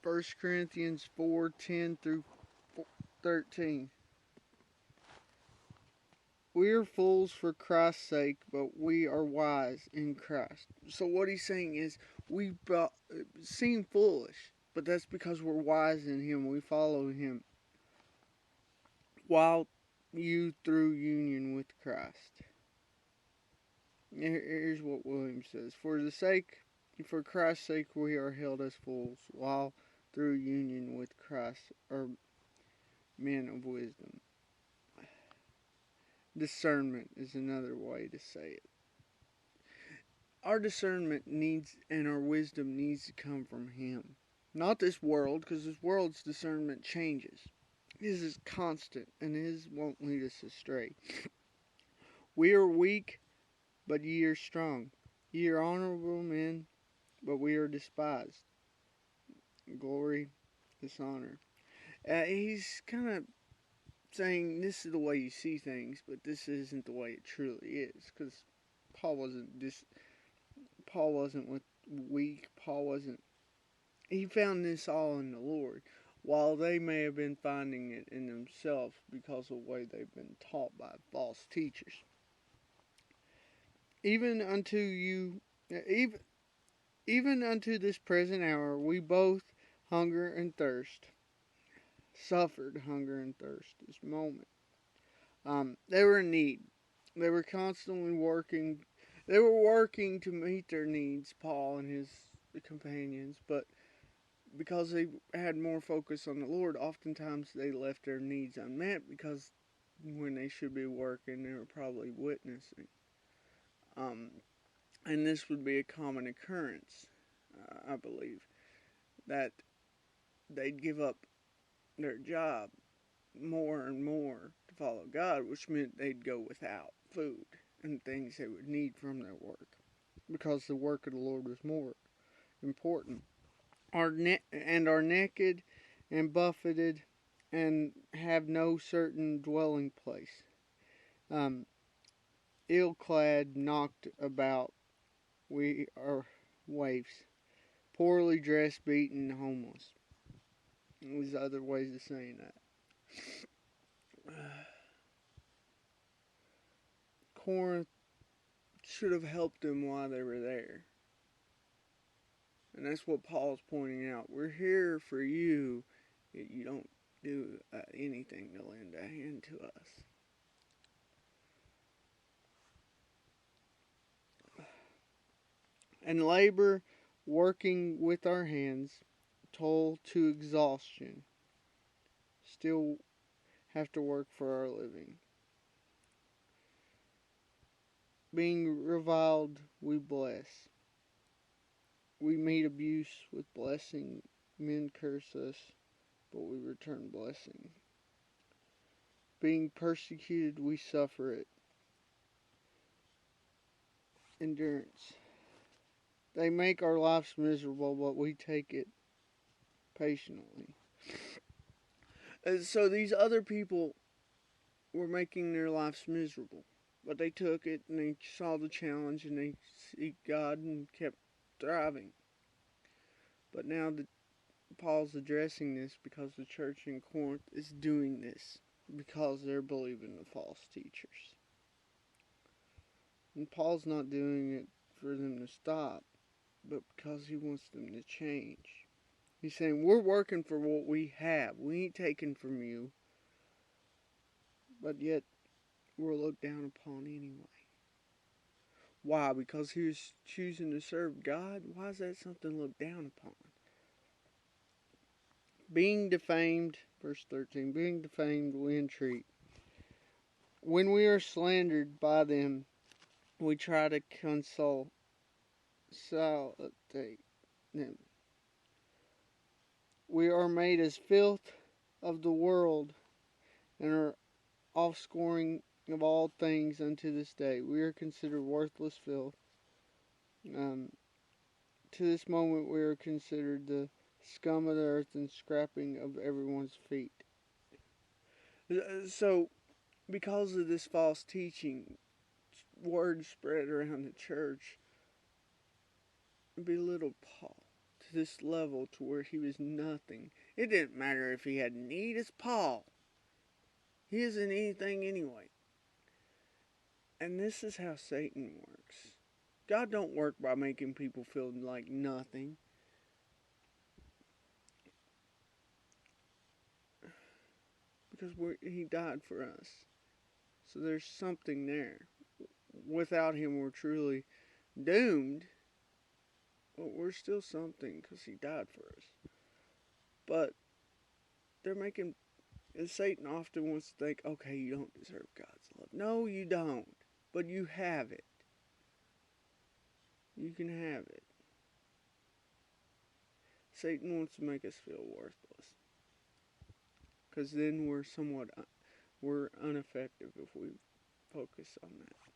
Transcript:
1 Corinthians 4:10 through 13. We are fools for Christ's sake, but we are wise in Christ. So what he's saying is we seem foolish, but that's because we're wise in him. We follow him. While you through union with Christ. Here's what William says. For Christ's sake we are held as fools, while through union with Christ are men of wisdom. Discernment is another way to say it. Our discernment needs and our wisdom needs to come from him. Not this world, because this world's discernment changes. His is constant, and his won't lead us astray. We are weak, but ye are strong. Ye are honorable men, but we are despised. Glory, dishonor. He's kind of saying this is the way you see things, but this isn't the way it truly is. Because Paul wasn't weak. He found this all in the Lord, while they may have been finding it in themselves because of the way they've been taught by false teachers. Even unto this present hour, we both hunger and thirst. Suffered hunger and thirst this moment. They were in need. They were constantly working. They were working to meet their needs, Paul and his companions, but because they had more focus on the Lord, oftentimes they left their needs unmet because when they should be working, they were probably witnessing. And this would be a common occurrence, I believe, that they'd give up their job more and more to follow God, which meant they'd go without food and things they would need from their work, because the work of the Lord was more important. Are naked and buffeted and have no certain dwelling place. Ill-clad, knocked about, we are waifs, poorly dressed, beaten, homeless. There's other ways of saying that. Corinth should have helped them while they were there. And that's what Paul's pointing out. We're here for you, yet you don't do anything to lend a hand to us. And labor, working with our hands, toil to exhaustion. Still have to work for our living. Being reviled, we bless. We meet abuse with blessing. Men curse us, but we return blessing. Being persecuted, we suffer it. Endurance. They make our lives miserable, but we take it patiently. So these other people were making their lives miserable, but they took it and they saw the challenge and they seeked God and kept thriving. But now Paul's addressing this because the church in Corinth is doing this because they're believing the false teachers. And Paul's not doing it for them to stop, but because he wants them to change. He's saying, we're working for what we have. We ain't taking from you. But yet, we're looked down upon anyway. Why? Because he was choosing to serve God? Why is that something looked down upon? Being defamed, verse 13, being defamed we entreat. When we are slandered by them, we try to consolidate them. We are made as filth of the world and are offscoring of all things unto this day. We are considered worthless filth. To this moment we are considered the scum of the earth and scraping of everyone's feet. So, because of this false teaching, word spread around the church belittled Paul, to this level to where he was nothing. It didn't matter if he had need as Paul. He isn't anything anyway. And this is how Satan works. God don't work by making people feel like nothing. Because he died for us. So there's something there. Without him, we're truly doomed. But we're still something because he died for us. But they're making... And Satan often wants to think, okay, you don't deserve God's love. No, you don't. But you have it. You can have it. Satan wants to make us feel worthless. Because then we're ineffective if we focus on that.